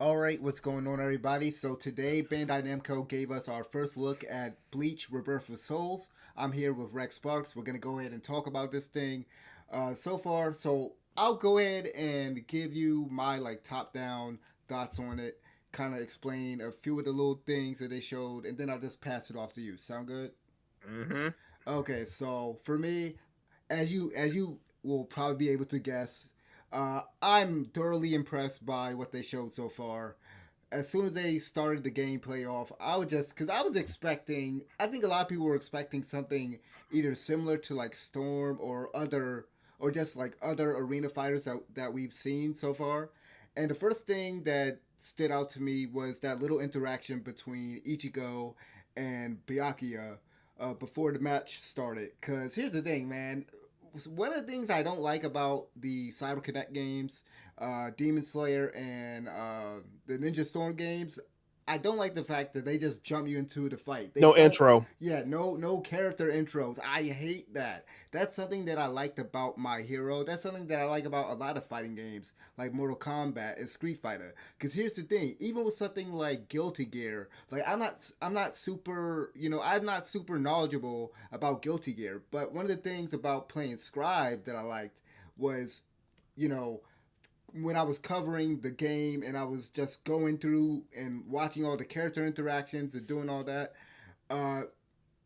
All right, what's going on, everybody? So today, Bandai Namco gave us our first look at Bleach Rebirth of Souls. I'm here with Rex Sparks. We're gonna go ahead and talk about this thing so far. So I'll go ahead and give you my top-down thoughts on it. Kind of explain a few of the little things that they showed, and then I'll just pass it off to you. Sound good? Mm-hmm. Okay, so for me, as you will probably be able to guess, I'm thoroughly impressed by what they showed so far. As soon as they started the gameplay off, I would just because I was expecting. I think a lot of people were expecting something either similar to like Storm or other, or just like other arena fighters that we've seen so far. And the first thing that stood out to me was that little interaction between Ichigo and Byakuya before the match started. Because here's the thing, man. One of the things I don't like about the Cyber Cadet games, Demon Slayer, and the Ninja Storm games, I don't like the fact that they just jump you into the fight. They No don't. intro. Yeah, no character intros. I hate that. That's something that I liked about My Hero. That's something that I like about a lot of fighting games like Mortal Kombat and Street Fighter. Because here's the thing, even with something like Guilty Gear, like I'm not super, I'm not super knowledgeable about Guilty Gear. But one of the things about playing Scribe that I liked was, you know, when I was covering the game and I was just going through and watching all the character interactions and doing all that, uh,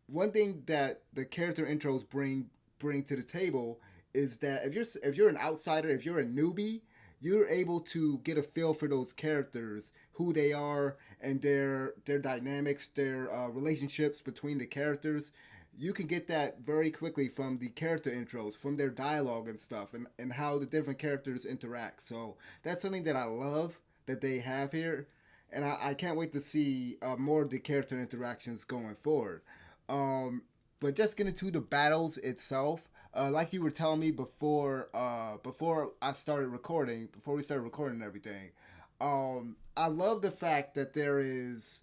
one thing that the character intros bring to the table is that if you're an outsider, if you're a newbie, you're able to get a feel for those characters, who they are, and their dynamics, their relationships between the characters. You can get that very quickly from the character intros, from their dialogue and stuff, and how the different characters interact. So that's something that I love that they have here, and I can't wait to see more of the character interactions going forward. Um, but just getting to the battles itself, like you were telling me before I started recording, before we started recording everything, I love the fact that there is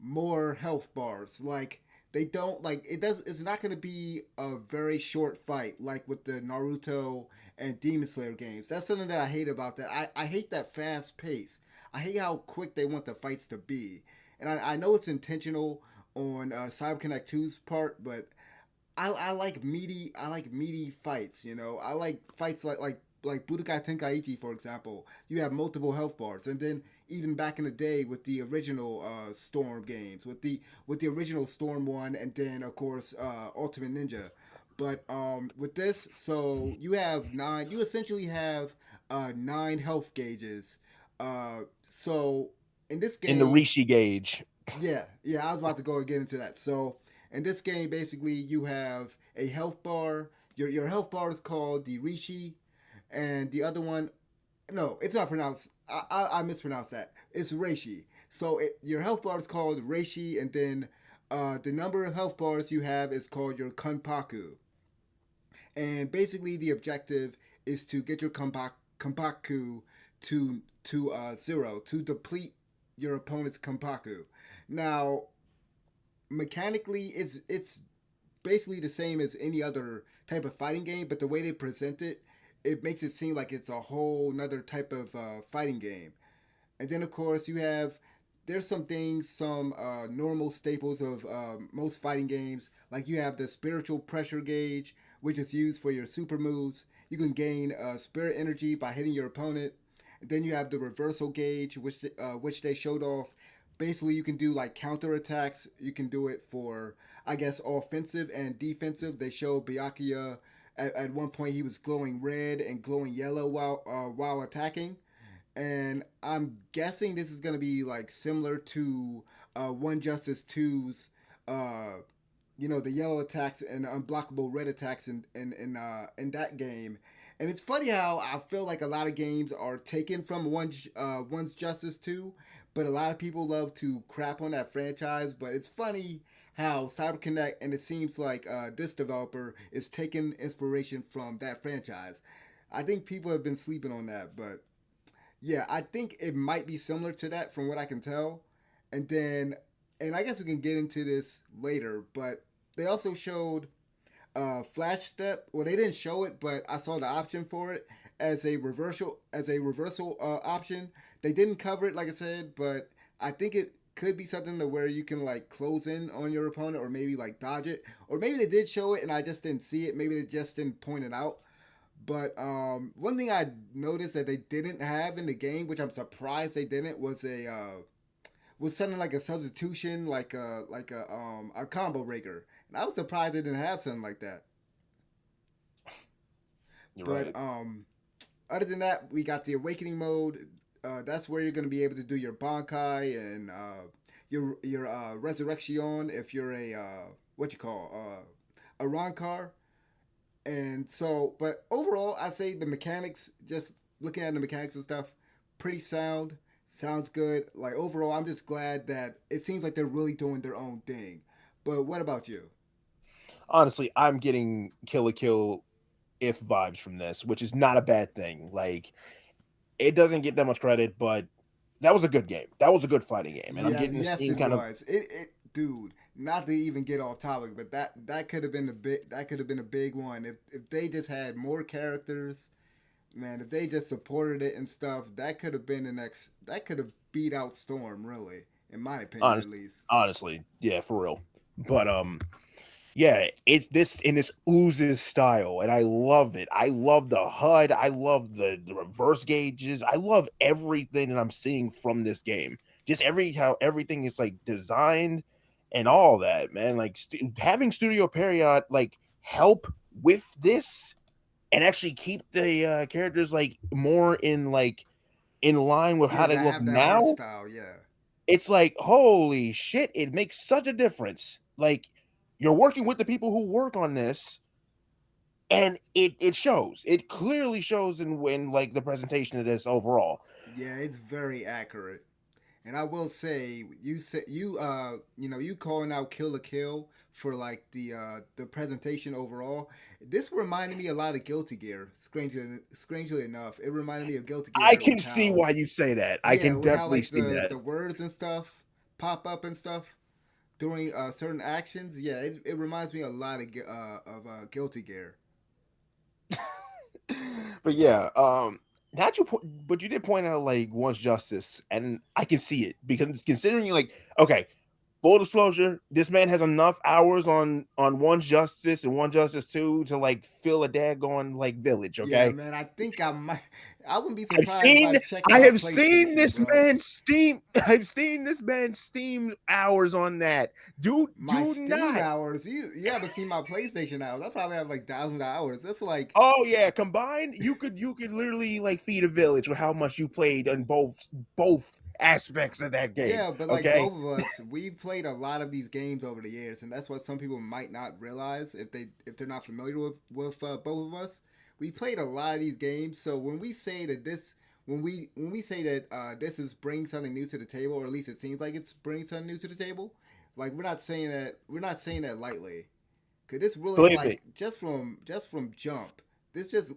more health bars. Like they don't like it does. It's not going to be a very short fight like with the Naruto and Demon Slayer games. That's something that I hate about that. I hate that fast pace. I hate how quick they want the fights to be, and I know it's intentional on CyberConnect 2's part, but I like meaty fights. I like fights like Budokai Tenkaichi, for example. You have multiple health bars, and then even back in the day with the original Storm games, with the original Storm one, and then of course Ultimate Ninja. But with this, so you have nine. You essentially have nine health gauges. So in this In the game, Rishi gauge. yeah, I was about to go and get into that. So in this game, basically, you have a health bar. Your health bar is called the Rishi, and the other one, no, it's not pronounced. I mispronounced that. It's Reishi. So your health bar is called Reishi, and then the number of health bars you have is called your Kanpaku. And basically, the objective is to get your Kanpaku to zero, to deplete your opponent's Kanpaku. Now, mechanically, it's basically the same as any other type of fighting game, but the way they present it, it makes it seem like it's a whole another type of fighting game. And then of course you have there's some things, some normal staples of most fighting games. Like you have the spiritual pressure gauge, which is used for your super moves. You can gain spirit energy by hitting your opponent. And then you have the reversal gauge, which they showed off. Basically, you can do like counter attacks. You can do it for, I guess, offensive and defensive. They showed Byakuya at one point he was glowing red and glowing yellow while attacking, and I'm guessing this is gonna be like similar to One Justice 2's, the yellow attacks and unblockable red attacks in that game. And it's funny how I feel like a lot of games are taken from One's Justice 2, but a lot of people love to crap on that franchise. But it's funny how CyberConnect and it seems like this developer is taking inspiration from that franchise. I think people have been sleeping on that, but yeah, I think it might be similar to that from what I can tell. And then, and I guess we can get into this later, but they also showed Flash Step. Well, they didn't show it, but I saw the option for it as a reversal option. They didn't cover it, like I said, but I think it could be something to where you can like close in on your opponent or maybe like dodge it, or maybe they did show it and I just didn't see it. Maybe they just didn't point it out. But one thing I noticed that they didn't have in the game, which I'm surprised they didn't, was something like a substitution, like a combo breaker, and I was surprised they didn't have something like that. You're But right. other than that, we got the awakening mode. That's where you're going to be able to do your bankai and your resurrection if you're a what you call a rankar. And so, but overall, I say the mechanics, just looking at the mechanics and stuff, pretty sound. Sounds good. Like overall, I'm just glad that it seems like they're really doing their own thing. But what about you? Honestly, I'm getting Kill la Kill if vibes from this, which is not a bad thing. Like it doesn't get that much credit, but that was a good game. That was a good fighting game, and I'm Yeah, getting the yes, same it kind of. was. Dude. Not to even get off topic, but that could have been a big that could have been a big one if they just had more characters. Man, if they just supported it and stuff, that could have been the next. That could have beat out Storm, really, in my opinion, at Honest, least. honestly, yeah, for real. But yeah, it's this in this oozes style, and I love it. I love the HUD. I love the reverse gauges. I love everything that I'm seeing from this game. Just how everything is like designed and all that, man. Like having Studio Period like help with this and actually keep the characters like more in line with how Yeah, they that look have that art now. style. Yeah, It's like, holy shit, it makes such a difference. Like, you're working with the people who work on this, and it shows. It clearly shows in when like the presentation of this overall. yeah, it's very accurate. And I will say, you know you calling out Kill la Kill for like the presentation overall. This reminded me a lot of Guilty Gear. Strangely enough, it reminded me of Guilty I Gear can with see how why you say that. I yeah can with how definitely like see that. the words and stuff pop up and stuff during certain actions. Yeah, it reminds me a lot of Guilty Gear. But yeah, not you, but you did point out like once justice, and I can see it because considering you like okay, full disclosure, this man has enough hours on one justice and one justice two to like fill a daggone like village. Yeah, Okay, man, I think I might. I wouldn't be I've surprised if I seen checked I my have seen PlayStation, this bro. man steam I've seen this man steam hours on that. My Do Steam not. hours. You haven't seen my PlayStation hours. I probably have like thousands of hours. That's like Oh yeah, combined you could literally like feed a village with how much you played on both aspects of that game. yeah, but like Okay? both of us, we've played a lot of these games over the years, and that's what some people might not realize if they're not familiar with both of us. We played a lot of these games, so when we say that this when we say that this is bringing something new to the table, or at least it seems like it's bringing something new to the table, like we're not saying that lightly. Cause this really Believe me. like just from jump, this just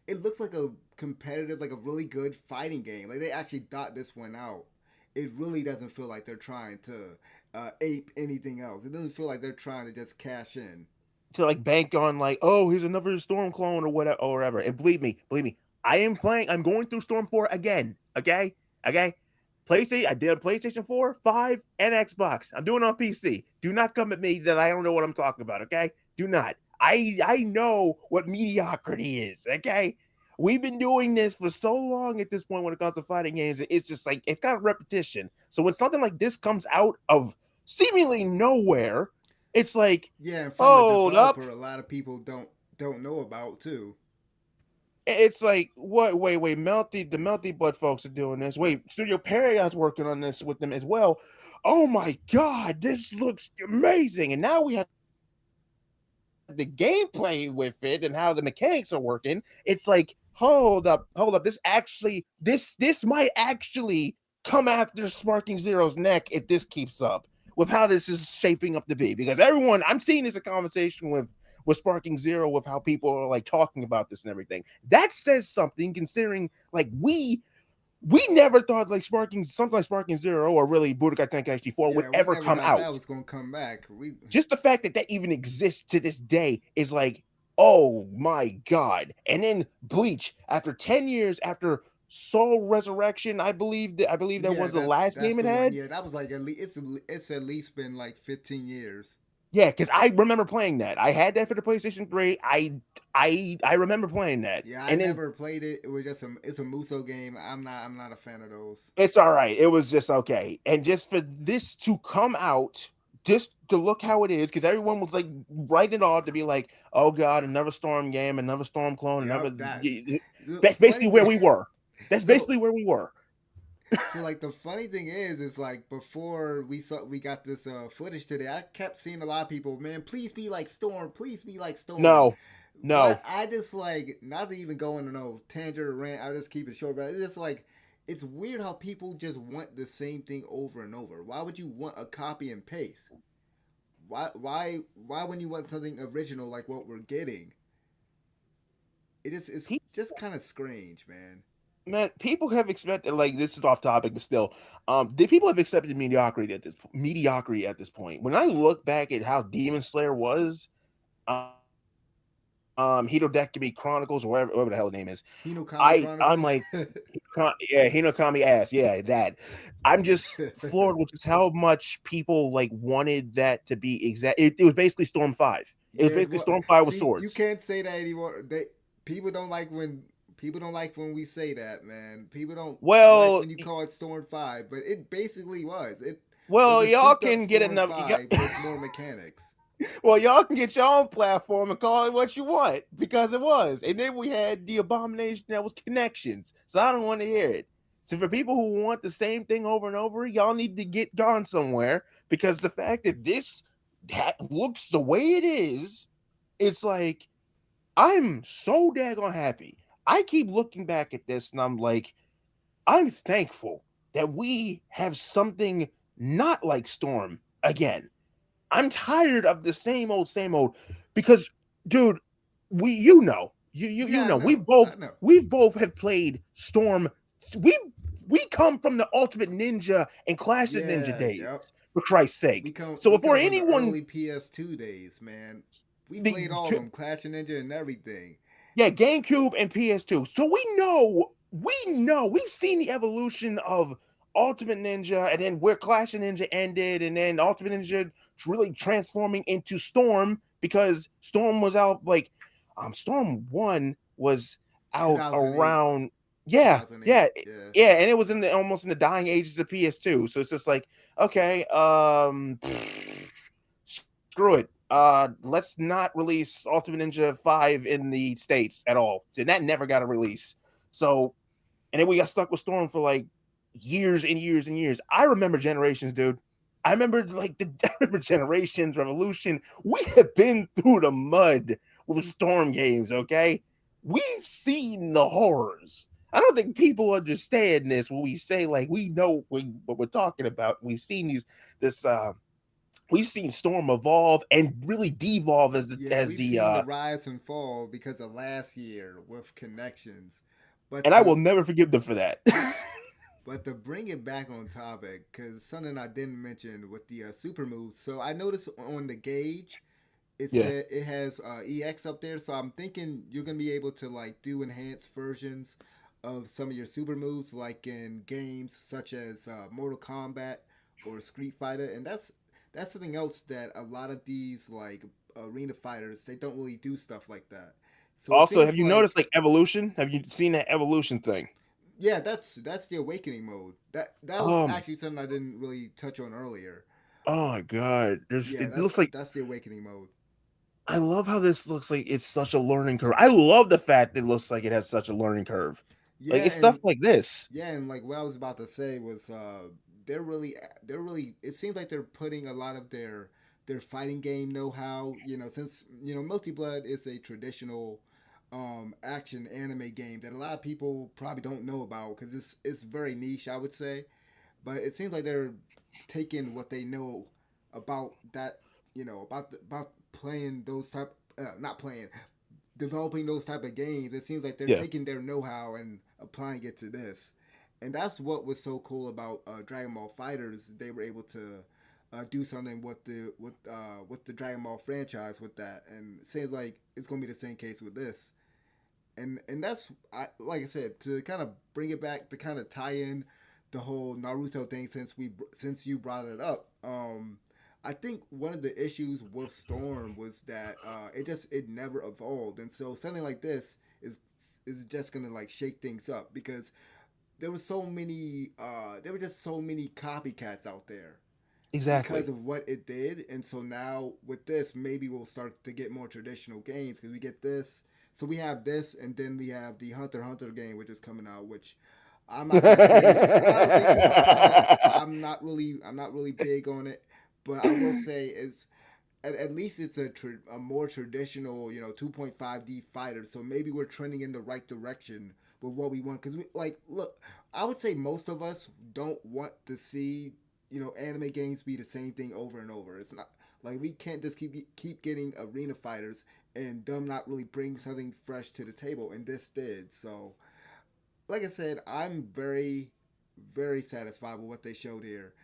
it looks like a competitive, like a really good fighting game. Like they actually thought this one out. It really doesn't feel like they're trying to ape anything else. It doesn't feel like they're trying to just cash in. To like bank on like, oh, here's another Storm clone or whatever. And believe me, I am playing. I'm going through Storm 4 again. Okay. PlayStation. I did a PlayStation 4, 5, and Xbox. I'm doing it on PC. Do not come at me that I don't know what I'm talking about. Okay. Do not. I know what mediocrity is. Okay. We've been doing this for so long at this point when it comes to fighting games. It's just like it's got repetition. So when something like this comes out of seemingly nowhere, it's like, Yeah, and from a hold up. developer, a lot of people don't know about too. It's like, what? Wait. The Melty Blood folks are doing this. Wait, Studio Paragon's working on this with them as well. Oh my god, this looks amazing. And now we have the gameplay with it and how the mechanics are working. It's like, hold up. This might actually come after Sparking Zero's neck if this keeps up with how this is shaping up to be. Because everyone, I'm seeing this a conversation with Sparking Zero with how people are like talking about this and everything. That says something considering like we never thought like Sparking something like Sparking Zero or really Budokai Tenkaichi 4 would Yeah, we ever never come thought that out. was gonna come back. We Just the fact that that even exists to this day is like, Oh my god. And then Bleach, after 10 years after Soul Resurrection, I believe that Yeah, was the last that's game it the one. had. Yeah, that was like at least it's at least been like 15 years. Yeah, because I remember playing that. I had that for the PlayStation 3. I remember playing that. Yeah, I And then never played it. It was just it's a Muso game. I'm not a fan of those. it's all right. It was just okay. And just for this to come out, just to look how it is, because everyone was like writing it off to be like, oh God, another Storm game, another Storm clone, another. Yep, that the That's funny basically where thing. we were. That's So basically where we were. so like the funny thing is like before we got this footage today, I kept seeing a lot of people, man, please be like Storm, please be like Storm. No, no. But I just like not to even go into no tangent or rant. I just keep it short. But it's just like it's weird how people just want the same thing over and over. Why would you want a copy and paste? Why when you want something original like what we're getting? It's just kind of strange, man. Man, people have expected, like, this is off topic, but still, the people have accepted mediocrity at this point. When I look back at how Demon Slayer was, Hidodekumi Chronicles, or whatever the hell the name is, Hinokami I'm Chronicles. like, yeah, Hinokami ass, yeah, that. I'm just floored with just how much people like wanted that to be exact. It was basically Storm 5. It was Yeah, basically well, Storm 5 with see, you swords. can't say that anymore. People don't like when we say that, man. People don't like Well, when you call it Storm Five, but it basically was. It was well, a y'all souped up can get Storm enough. Five with more mechanics. Well, y'all can get your own platform and call it what you want because it was. And then we had the abomination that was connections. So I don't want to hear it. So for people who want the same thing over and over, y'all need to get gone somewhere because the fact that that looks the way it is, it's like I'm so daggone happy. I keep looking back at this and I'm like, I'm thankful that we have something not like Storm again. I'm tired of the same old because dude, you Yeah, I know, know. I know. we've both have played Storm. We we come from the Ultimate Ninja and Clash of Ninja Yeah, yep. days, for Christ's sake. So We before come from the anyone early PS2 days, man. We the played all of them, Clash of Ninja and everything. yeah, GameCube and PS2. So we know, we've seen the evolution of Ultimate Ninja and then where Clash of Ninja ended, and then Ultimate Ninja really transforming into Storm because Storm was out like Storm 1 was out 2008. around yeah, 2008. yeah, Yeah. yeah, and it was in the almost in the dying ages of PS2. So it's just like, okay, screw it. Let's not release Ultimate Ninja 5 in the States at all. And that never got a release. So, and then we got stuck with Storm for like years and years and years. I remember Generations, dude. I remember like I remember Generations, Revolution. We have been through the mud with Storm games, okay? We've seen the horrors. I don't think people understand this when we say like we know what we're talking about. We've seen this we've seen Storm evolve and really devolve Yeah, as we've the seen the rise and fall because of last year with connections. But and I will never forgive them for that. to bring it back on topic, because something I didn't mention with the super moves. So I noticed on the gauge, it Yeah. said it has EX up there. So I'm thinking you're gonna be able to like do enhanced versions of some of your super moves, like in games such as Mortal Kombat or Street Fighter, and that's something else that a lot of these like arena fighters they don't really do stuff like that. So it Also, have seems you like noticed like evolution? Have you seen that evolution thing? yeah, that's the awakening mode. That was Um, actually something I didn't really touch on earlier. oh my god. Yeah, It looks like that's the awakening mode. I love how this looks like it's such a learning curve. I love the fact that it looks like it has such a learning curve. Like Yeah, it's stuff and like this. yeah, and like what I was about to say was they're really it seems like they're putting a lot of their fighting game know-how, since Multi Blood is a traditional action anime game that a lot of people probably don't know about because it's very niche, I would say. But it seems like they're taking what they know about that, about playing those type, not playing, developing those type of games. It seems like they're Yeah. taking their know-how and applying it to this, and that's what was so cool about Dragon Ball Fighters. They were able to do something with the Dragon Ball franchise with that, and it seems like it's gonna be the same case with this. And that's like I said, to kind of bring it back to kind of tie in the whole Naruto thing, since you brought it up. I think one of the issues with Storm was that it never evolved, and so something like this is just gonna like shake things up because there were just so many copycats out there because Exactly. of what it did. And so now with this, maybe we'll start to get more traditional games because we get this. So we have this, and then we have the Hunter x Hunter game, which is coming out. Which I'm not gonna say too much on it. I'm not really big on it, but I will say is at least it's a more traditional, 2.5D fighter. So maybe we're trending in the right direction with what we want. Because we like, look, I would say most of us don't want to see, anime games be the same thing over and over. It's not like we can't just keep getting arena fighters and them not really bring something fresh to the table. And this did. So, like I said, I'm very, very satisfied with what they showed here.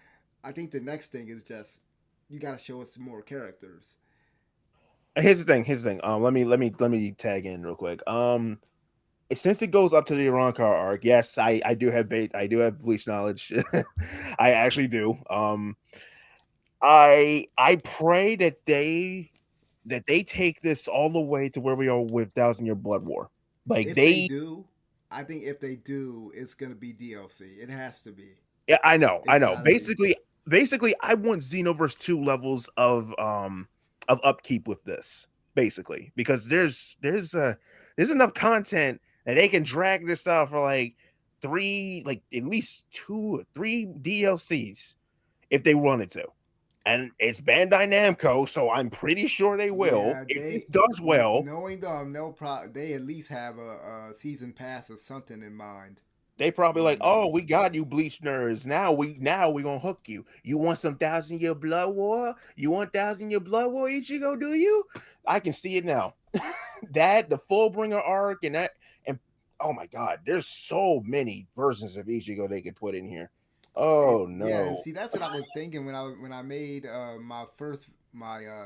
I think the next thing is just you got to show us some more characters. Here's the thing. Here's the thing. Let me tag in real quick. Since it goes up to the Iran car arc, yes, I do have I do have Bleach knowledge. I actually do. I pray that they take this all the way to where we are with Thousand Year Blood War. Like If they they, do, I think if they do, it's gonna be DLC. It has to be. yeah, I It's know. gotta be. Basically, I want Xenoverse 2 levels of upkeep with this, basically, because there's enough content that they can drag this out for like at least 2 or 3 DLCs if they wanted to. And it's Bandai Namco, so I'm pretty sure they will. Yeah, If this does well, knowing them, they at least have a season pass or something in mind. they probably like, Knowing oh, them. we got you, Bleach nerds. Now we gonna hook you. You want some Thousand Year Blood War? You want Thousand Year Blood War, Ichigo? Do you? I can see it now. That the Fullbringer arc and oh my god, there's so many versions of Ichigo they could put in here. Oh Yeah, and no, see, that's what I was thinking when I made my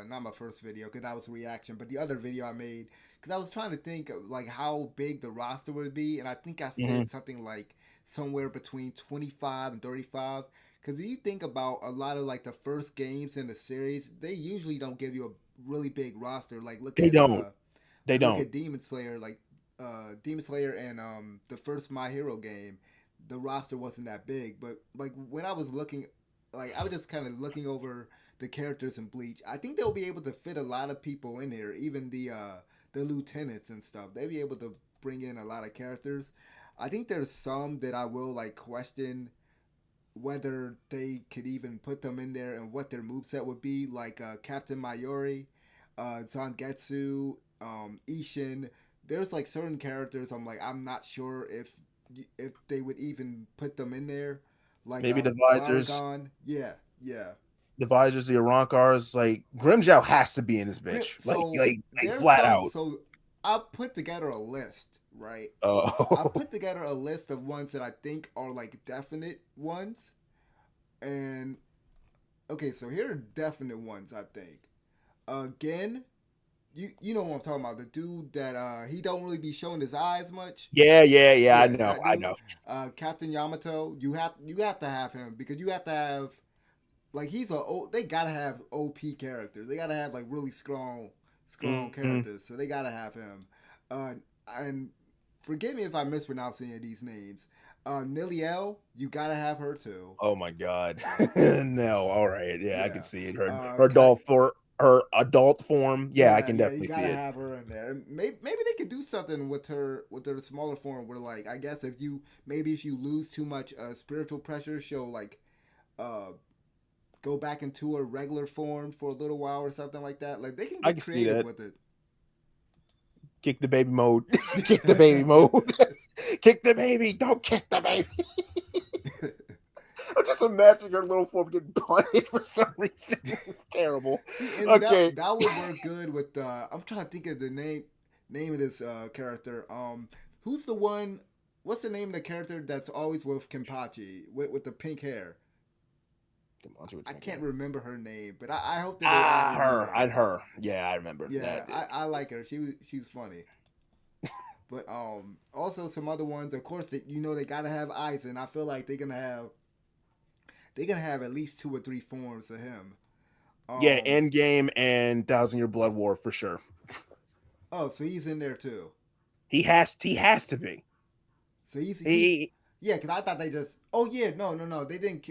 not my first video because that was a reaction, but the other video I made because I was trying to think of like how big the roster would be, and I think I hmm said something like somewhere between 25 and 35. Because if you think about a lot of like the first games in the series, they usually don't give you a really big roster. they don't. They Look don't. at Demon Slayer, Demon Slayer and the first My Hero game, the roster wasn't that big. But like when I was looking, like I was just kind of looking over the characters in Bleach. I think they'll be able to fit a lot of people in here, even the lieutenants and stuff. They'll be able to bring in a lot of characters. I think there's some that I will like question whether they could even put them in there and what their moveset would be, like Captain Mayuri, Zangetsu, Ishin. There's like certain characters I'm not sure if they would even put them in there, like Maybe the visors, Raragon. Yeah, yeah. the Arankars, like Grimjow has to be in this bitch, So like there's flat some. out. So I put together a list, right? I Oh, put together a list of ones that I think are like definite ones, and okay, so here are definite ones I think. Again, you know what I'm talking about. The dude that he don't really be showing his eyes much. yeah. I Yeah, know, that I dude. know. Captain Yamato. You have to have him because you have to have like they gotta have OP characters. They gotta have like really strong hmm characters. So they gotta have him. And forgive me if I mispronounce any of these names. Niliel, you gotta have her too. Oh my god. No, all right. Yeah, I can Yeah. see it. Her Uh, her Ka- adult form. Yeah, I can yeah, you definitely see gotta it. have her in there. Maybe they could do something with her smaller form. Where like I guess if you lose too much spiritual pressure, she'll like uh go back into her regular form for a little while or something like that. Like they can I get can see creative that. with it. Kick the baby mode. Kick the baby mode. Kick the baby. Don't kick the baby. I'm just imagining her little form getting punished for some reason. It's terrible. See, and Okay. that would work good with. I'm trying to think of the name of this character. Who's the one? What's the name of the character that's always with Kenpachi with the pink hair? what you're I can't thinking. remember her name, but I hope that they add Ah, her in her. there. I'd her. Yeah, I remember Yeah, that. I like her. She's funny. But also some other ones, of course, that they gotta have Aizen. I feel like they're gonna have at least two or three forms of him. Yeah, Um, Endgame and Thousand Year Blood War for sure. oh, so he's in there too. He has to be. So he's He yeah, because I thought they just. Oh yeah, no, no, no, they didn't.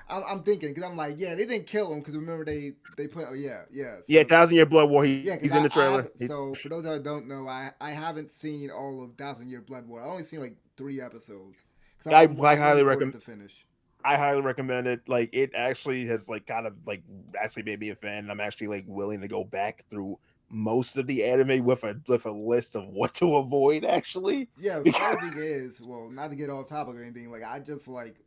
I'm thinking because I'm like, yeah, they didn't kill him because remember they put. Oh yeah, yeah. Yeah, So Thousand Year Blood War. yeah, He's because in the I trailer. have. So for those that don't know, I haven't seen all of Thousand Year Blood War. I only seen like 3 episodes because I I'm waiting highly for it recommend. to finish. I highly recommend it. Like it actually has like kind of like actually made me a fan. I'm actually like willing to go back through most of the anime with a list of what to avoid actually. Yeah, the Because funny thing is, well, not to get off topic or anything, like I just like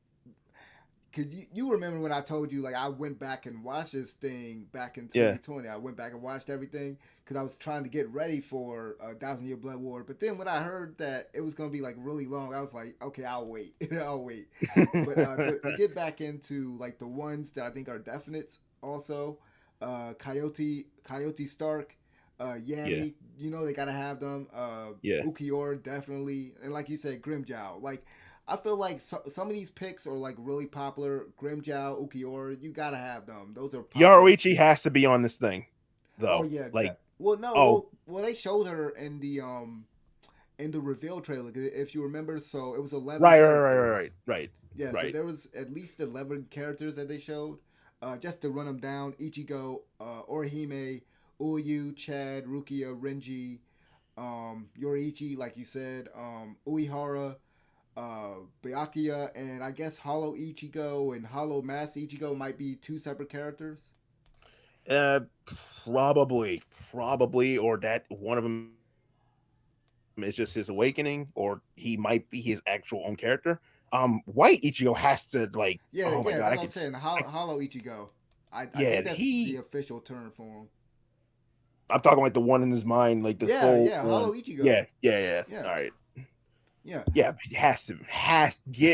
cause you remember when I told you like I went back and watched this thing back in yeah. 2020. I went back and watched everything because I was trying to get ready for Thousand Year Blood War. But then when I heard that it was gonna be like really long, I was like, okay, I'll wait, I'll wait. But to get back into like the ones that I think are definites, also, Coyote Stark, Yeah. Yami, they gotta have them. Yeah. Ukior definitely, and like you said, Grimjow, like. I feel like some of these picks are like really popular. Grimjow, Ukiora, you gotta have them. Those are popular. Yaroichi has to be on this thing, Oh though. yeah, Like, well no, oh, well they showed her in the reveal trailer if you remember. So it was 11 right, right, right, characters. right, right, Yeah, so right. there was at least 11 characters that they showed. Just to run them down: Ichigo, Orihime, Uyu, Chad, Rukia, Renji, Yoriichi, like you said, Uehara, Byakuya, and I guess Hollow Ichigo and Hollow Master Ichigo might be two separate characters. Uh, probably, or that one of them is just his awakening, or he might be his actual own character. White Ichigo has to like. Yeah, Oh my yeah, god, that's what I was saying. Hollow Ichigo. I yeah, think that's the he. official term for him. I'm talking like the one in his mind, like the Yeah, full yeah, on. Hollow Ichigo. Yeah. Yeah, All right. yeah. Yeah, but he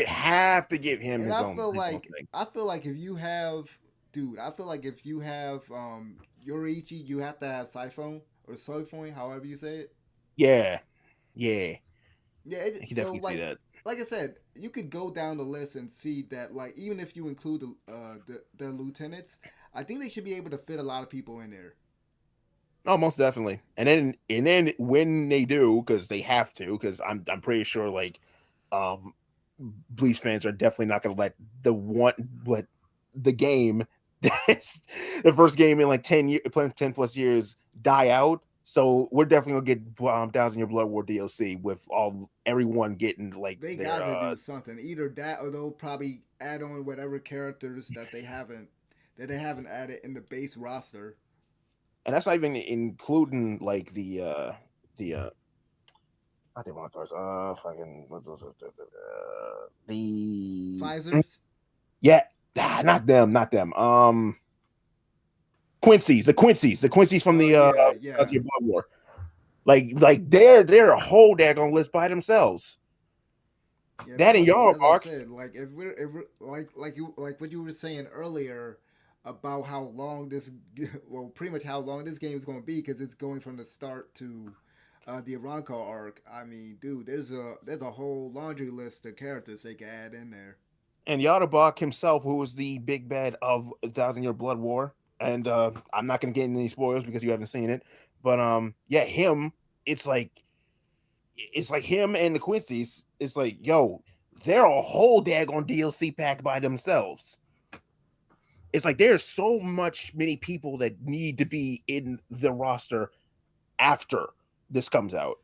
have to give him And his own thing. I feel like if you have, dude, I feel like if you have Yoriichi, you have to have Siphon or Soifon, however you say it. Yeah, yeah, Yeah, I can so definitely see that. like I said, you could go down the list and see that like even if you include the lieutenants, I think they should be able to fit a lot of people in there. Oh, most definitely. And then when they do, because they have to, because I'm pretty sure like um Bleach fans are definitely not gonna let the game that's the first game in like 10 years, 10 plus years die out. So we're definitely gonna get Thousand Year Blood War DLC with everyone getting like They their got to do something, either that or they'll probably add on whatever characters that they haven't added in the base roster. and that's not even including like the not the wild cards. Fucking what's those? The Pfizer's. yeah, not them, not them. The Quincy's from Oh the yeah, yeah. Blood War. Like they're a whole daggone list by themselves. Yeah, That and that's what I Yarok. said. Like if we're like what you were saying earlier about how long this well pretty much how long this game is going to be because it's going from the start to the Aranco arc. I mean, dude, there's a whole laundry list of characters they can add in there. And Yarbok himself, who was the big bad of Thousand Year Blood War. And I'm not gonna get into any spoilers because you haven't seen it. But yeah, him, it's like him and the Quincy's, it's like, yo, they're a whole daggone DLC pack by themselves. It's like there's so much many people that need to be in the roster after this comes out.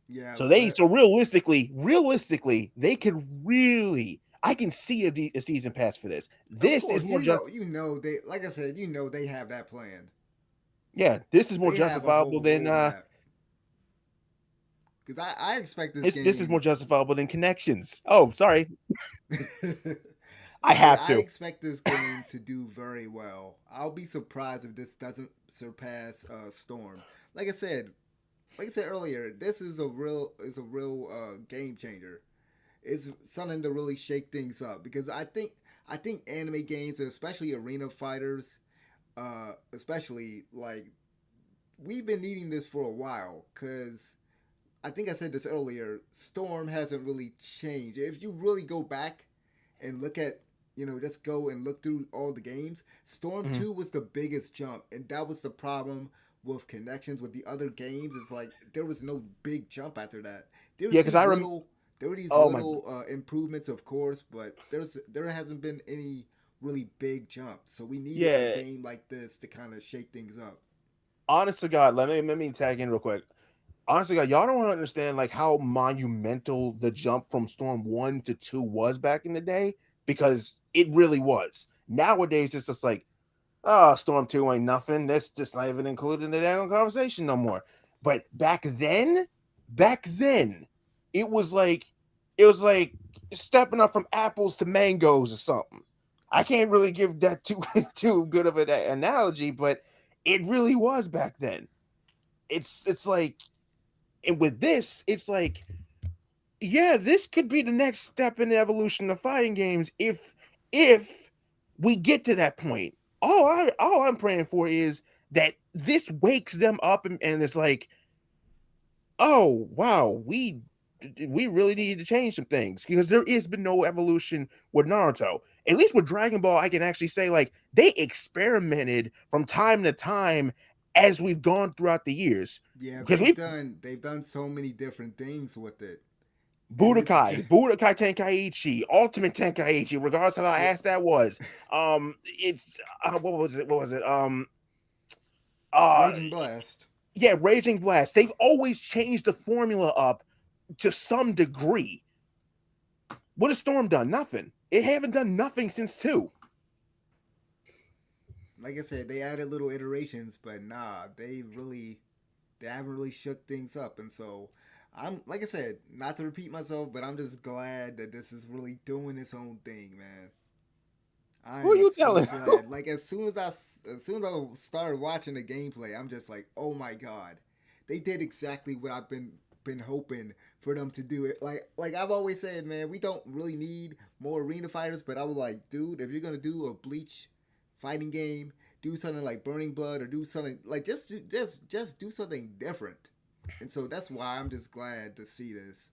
Yeah, So realistically, they could really. I can see a season pass for this. of This is course more just. they like I said they have that planned. Yeah, this is more They have a justifiable whole than roadmap because I expect this this is game. more justifiable than Connections. Oh, sorry, I I have I to. expect this game to do very well. I'll be surprised if this doesn't surpass Storm. Like I said, like I said earlier, this is a real game changer. It's something to really shake things up because I think anime games, and especially arena fighters, especially like we've been needing this for a while because I think I said this earlier. Storm hasn't really changed. If you really go back and look at, just go and look through all the games, Storm Mhm. 2 was the biggest jump, and that was the problem with connections with the other games. It's like there was no big jump after that. There Yeah, was because these I remember. little, there were these Oh my. little improvements, of course, but there hasn't been any really big jumps. So we needed a Yeah. game like this to kind of shake things up. Honest to God, let me tag in real quick. Honestly, God, y'all don't understand like how monumental the jump from Storm 1 to 2 was back in the day, because it really was. Nowadays, it's just like, oh, Storm 2 ain't nothing. That's just not even included in the damn conversation no more. But back then, it was like it was like stepping up from apples to mangoes or something. I can't really give that too too good of an analogy, but it really was back then. It's like, and with this, it's like, yeah, this could be the next step in the evolution of fighting games if we get to that point. All I'm praying for is that this wakes them up, and it's like, oh wow, we really need to change some things, because there has been no evolution with Naruto. At least with Dragon Ball, I can actually say like they experimented from time to time as we've gone throughout the years. Yeah, Because we they've done so many different things with it, and it's Budokai Tenkaichi, Ultimate Tenkaichi, regardless of how well, ass that was. It's what was it? What was it? Uh, Raging Blast. yeah, Raging Blast. They've always changed the formula up to some degree. What has Storm done? Nothing. It haven't done nothing since two. Like I said, they added little iterations, but nah, they haven't really shook things up, and so I'm like I said, not to repeat myself, but I'm just glad that this is really doing its own thing, man. I Who are am you so telling? glad. Like as soon as I started watching the gameplay, I'm just like, oh my god, they did exactly what I've been hoping for them to do. It like I've always said, man, we don't really need more arena fighters, but I was like, dude, if you're gonna do a Bleach fighting game, do something like Burning Blood or do something like just do something different. And so that's why I'm just glad to see this.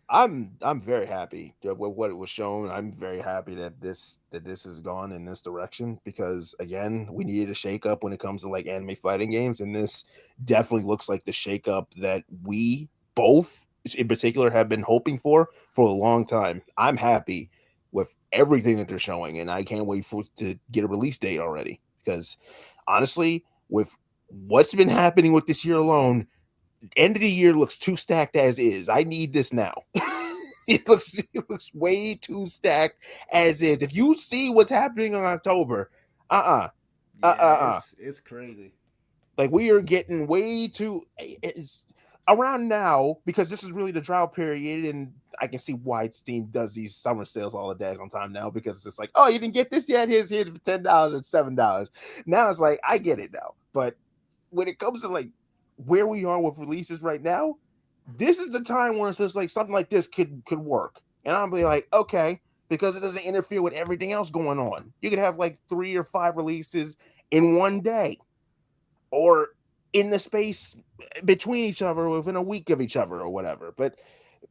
I'm very happy with what it was shown. I'm very happy that this has gone in this direction, because again, we needed a shakeup when it comes to like anime fighting games, and this definitely looks like the shakeup that we both in particular have been hoping for a long time. I'm happy with everything that they're showing, and I can't wait for to get a release date already, because honestly, with what's been happening with this year alone, end of the year looks too stacked as is. I need this now. It looks way too stacked as is. If you see what's happening in October, uh Yeah, it's crazy. like we are getting way too. It's around now, because this is really the drought period, and I can see why Steam does these summer sales all the daggone time now, because it's like, oh, you didn't get this yet? Here's for $10 or $7. Now it's like, I get it now, but when it comes to like where we are with releases right now, this is the time where it's just like something like this could work, and I'll be like, okay, because it doesn't interfere with everything else going on. You could have like 3 or 5 releases in one day, or in the space between each other within a week of each other or whatever. But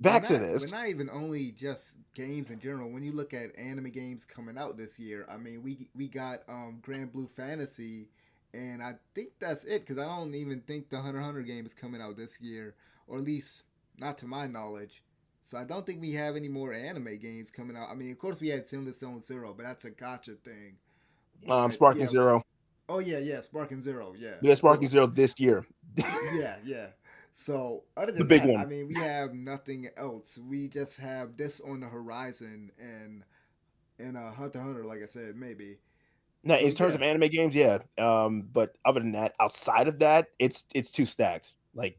back to But this. not even only just games in general. When you look at anime games coming out this year, I mean, we got Grand Blue Fantasy, and I think that's it because I don't even think the Hunter x Hunter game is coming out this year, or at least not to my knowledge. So I don't think we have any more anime games coming out. I mean, of course we had Zenless Zone Zero, but that's a gotcha thing. But Sparking yeah, Zero. oh yeah, Sparking Zero, yeah, We have of Sparking course. Zero this year. Yeah. So other The than big that, I one. mean, we have nothing else. We just have this on the horizon, and Hunter x Hunter, like I said, maybe. Now, So in terms yeah, of anime games, yeah. But other than that, outside of that, it's too stacked. Like,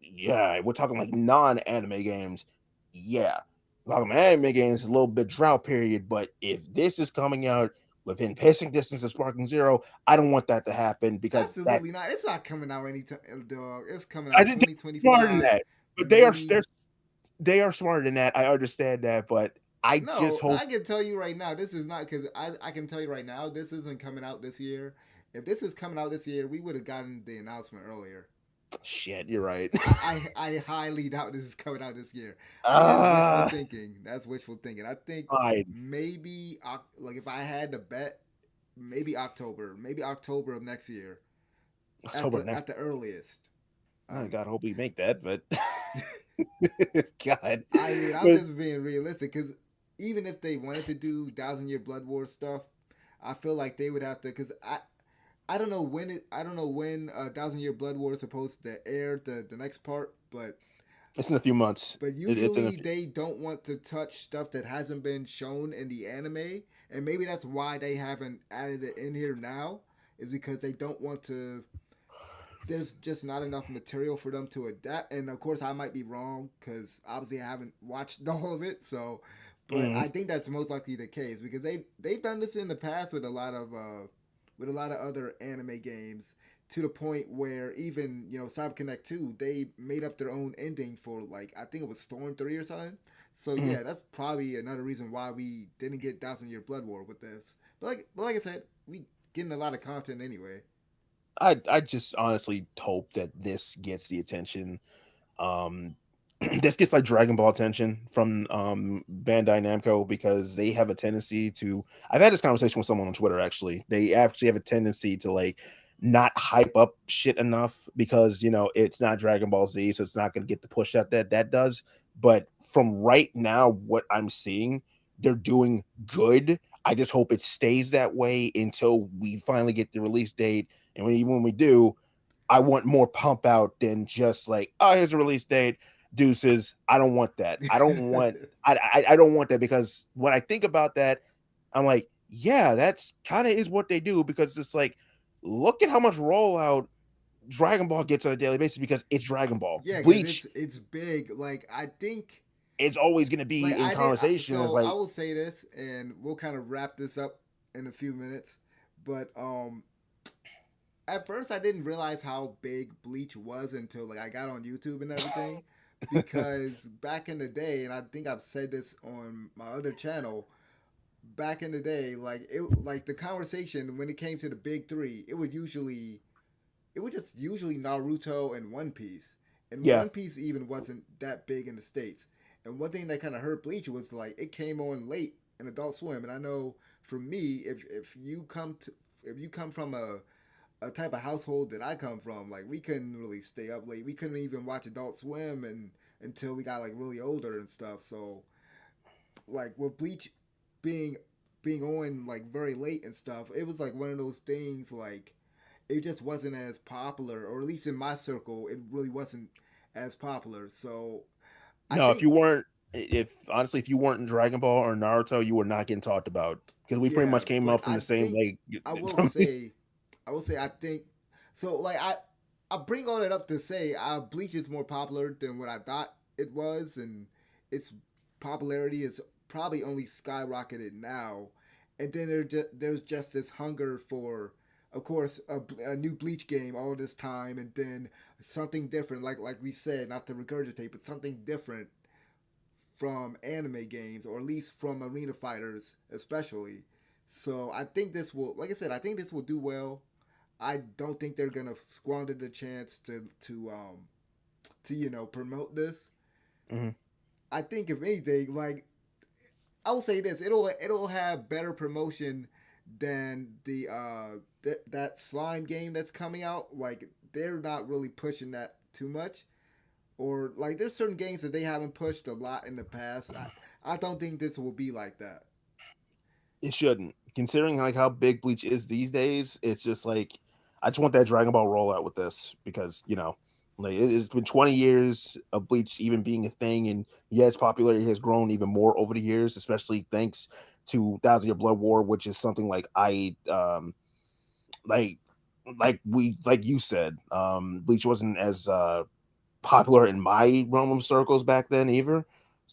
yeah, we're talking like non-anime games. Yeah, talking about anime games, a little bit drought period. But if this is coming out within pissing distance of Sparking Zero, I don't want that to happen, because that absolutely not. It's not coming out anytime, dog. It's coming I out didn't think smarter than 2025, that. But maybe. they are smarter than that. I understand that, but I just No, hope. I can tell you right now, this is not because I can tell you right now, this isn't coming out this year. If this is coming out this year, we would have gotten the announcement earlier. Shit, you're right. I highly doubt this is coming out this year. I think that's wishful Ah, thinking. That's wishful thinking. I think fine. maybe like if I had to bet, maybe October of next year October next. at the earliest. Oh Um, God, I hope we make that. But God, I mean, I'm but just being realistic because even if they wanted to do Thousand Year Blood War stuff, I feel like they would have to because I don't know when I don't know when Thousand Year Blood War is supposed to air the next part, it's in a few months. It's in a usually few. they don't want to touch stuff that hasn't been shown in the anime, and maybe that's why they haven't added it in here now. Is because they don't want to. There's just not enough material for them to adapt, and of course I might be wrong because obviously I haven't watched all of it. So, but Mm, I think that's most likely the case because they've done this in the past with a lot of other anime games to the point where even Cyber Connect 2 they made up their own ending for like I think it was Storm 3 or something. So mm. yeah, that's probably another reason why we didn't get Thousand Year Blood War with this. But like I said, we getting a lot of content anyway. I just honestly hope that this gets the attention. Um, this gets like Dragon Ball attention from Bandai Namco because they have a tendency to. I've had this conversation with someone on Twitter actually. They actually have a tendency to like not hype up shit enough because it's not Dragon Ball Z, so it's not going to get the push out that does. But from right now, what I'm seeing, they're doing good. I just hope it stays that way until we finally get the release date. And even when we do, I want more pump out than just like, oh, here's a release date, deuces. I don't want that. I don't want. I don't want that because when I think about that, I'm like, yeah, that's kind of is what they do because it's like, look at how much rollout Dragon Ball gets on a daily basis because it's Dragon Ball. Yeah, because Bleach, it's big. Like I think, it's always going to be like in I did. conversation. It's So I like, will say this, and we'll kind of wrap this up in a few minutes. But at first I didn't realize how big Bleach was until like I got on YouTube and everything. Because back in the day, and I think I've said this on my other channel, back in the day, like the conversation when it came to the big three, it was just usually Naruto and One Piece. And yeah, One Piece even wasn't that big in the States. And one thing that kind of hurt Bleach was like it came on late in Adult Swim. And I know for me, if you come from a type of household that I come from, like we couldn't really stay up late. We couldn't even watch Adult Swim and until we got like really older and stuff. So like with Bleach being on like very late and stuff, it was like one of those things like it just wasn't as popular, or at least in my circle, it really wasn't as popular. So I no, if think, you weren't, if honestly, if you weren't in Dragon Ball or Naruto, you were not getting talked about because we pretty yeah, much came but out from the same like. I will From, say, I think so. Like I bring all that up to say, Bleach is more popular than what I thought it was, and its popularity is probably only skyrocketed now. And then there's just this hunger for, of course, a new Bleach game all this time, and then something different, like we said, not to regurgitate, but something different from anime games, or at least from arena fighters, especially. So I think this will, like I said, I think this will do well. I don't think they're gonna squander the chance to promote this. Mhm. I think if anything, like I will say this, it'll have better promotion than the that slime game that's coming out. Like they're not really pushing that too much, or like there's certain games that they haven't pushed a lot in the past. I don't think this will be like that. It shouldn't. Considering like how big Bleach is these days, it's just like I just want that Dragon Ball rollout with this because like it's been 20 years of Bleach even being a thing, and yeah, its popularity has grown even more over the years, especially thanks to Thousand Year Blood War, which is something like I like like you said, Bleach wasn't as popular in my realm of circles back then either.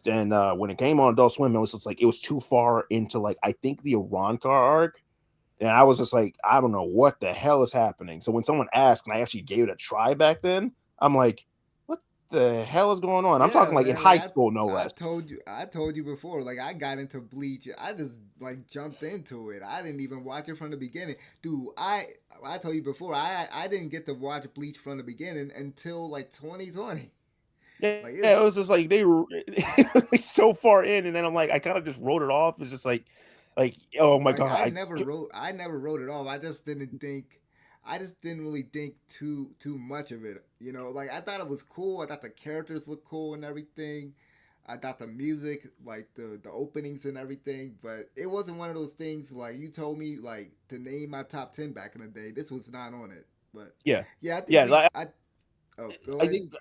And when it came on Adult Swim, it was just like it was too far into like I think the Arankar arc, and I was just like, I don't know what the hell is happening. So when someone asked, and I actually gave it a try back then, I'm like, what? the hell is going on? I'm Yeah, talking like in man. Like high school, no less. I told you before. Like I got into Bleach. I just like jumped into it. I didn't even watch it from the beginning, dude. I told you before. I didn't get to watch Bleach from the beginning until like 2020. Yeah, Like it it's was just like they were like so far in, and then I'm like, I kind of just wrote it off. It's just like, oh my like god, I never wrote it off. I just didn't really think too much of it. You know, like I thought it was cool. I thought the characters looked cool and everything. I thought the music, like the openings and everything, but it wasn't one of those things like you told me like to name my top 10 back in the day. This was not on it. But yeah, yeah, I think yeah. we I oh, go I ahead. think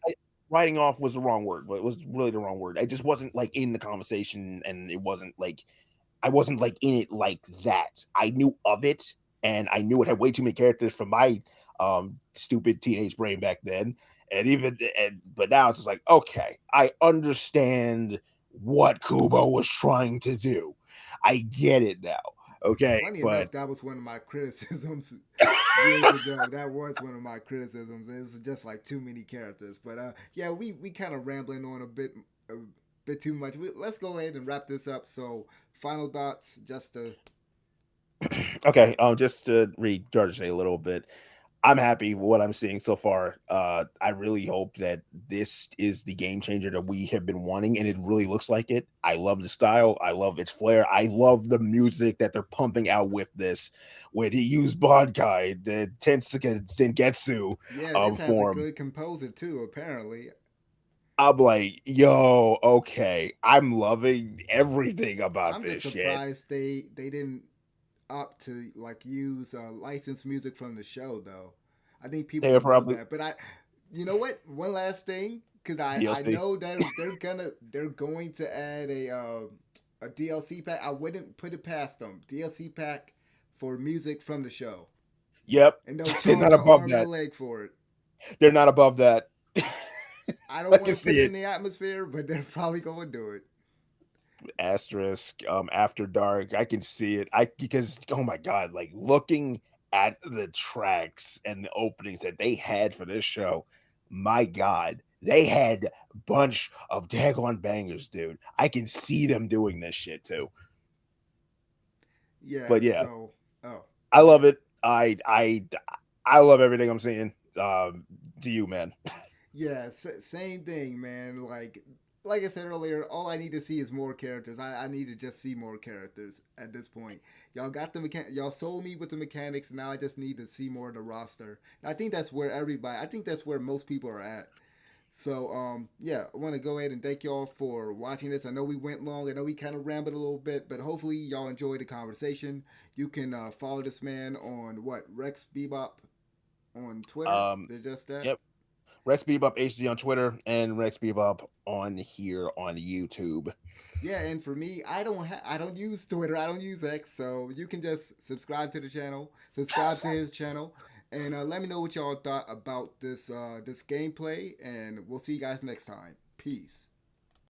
writing off was the wrong word, but it was really the wrong word. I just wasn't like in the conversation, and it wasn't like I wasn't like in it like that. I knew of it, and I knew it had way too many characters for my stupid teenage brain back then. But now it's just like, okay, I understand what Kubo was trying to do. I get it now. Okay, Funny but enough, that was one of my criticisms years ago. That was one of my criticisms. It's just like too many characters. But yeah, we kind of rambling on a bit too much. Let's go ahead and wrap this up. So, final thoughts, just to okay, just to regurgitate a little bit. I'm happy with what I'm seeing so far. I really hope that this is the game changer that we have been wanting, and it really looks like it. I love the style. I love its flair. I love the music that they're pumping out with this. When he used Bonkai, the Tensuke Sengetsu yeah, this has a form, good composer too. Apparently, I'm like, yo, okay. I'm loving everything about I'm just this shit. surprised they didn't opt to like use licensed music from the show though. I think people They're would love probably that. But you know what? One last thing, because I DLC. know that they're going to add a DLC pack. I wouldn't put it past them. DLC pack for music from the show, Yep. and they'll They're charge not an above arm and a that. leg for it. They're not above that. I I don't want can to put see it it. in the atmosphere, but they're probably going to do it. Asterisk, After Dark. I can see it. I because oh my god, like looking at the tracks and the openings that they had for this show, my god, they had bunch of daggone bangers, dude. I can see them doing this shit too. Yeah. But yeah, So, oh, I go love ahead. it. I love everything I'm seeing. To you, man. Yeah, same thing, man. Like I said earlier, all I need to see is more characters. I need to just see more characters at this point. Y'all got the y'all sold me with the mechanics. Now I just need to see more of the roster. I think that's where everybody. I think that's where most people are at. So yeah, I want to go ahead and thank y'all for watching this. I know we went long. I know we kind of rambled a little bit, but hopefully y'all enjoyed the conversation. You can follow this man on what Rex Bebop on Twitter. Um, They're just that. yep. Rex Bebop HD on Twitter and Rex Bebop on here on YouTube. Yeah, and for me, I don't use Twitter, I don't use X, so you can just subscribe to the channel, subscribe to his channel, and let me know what y'all thought about this gameplay, and we'll see you guys next time. Peace.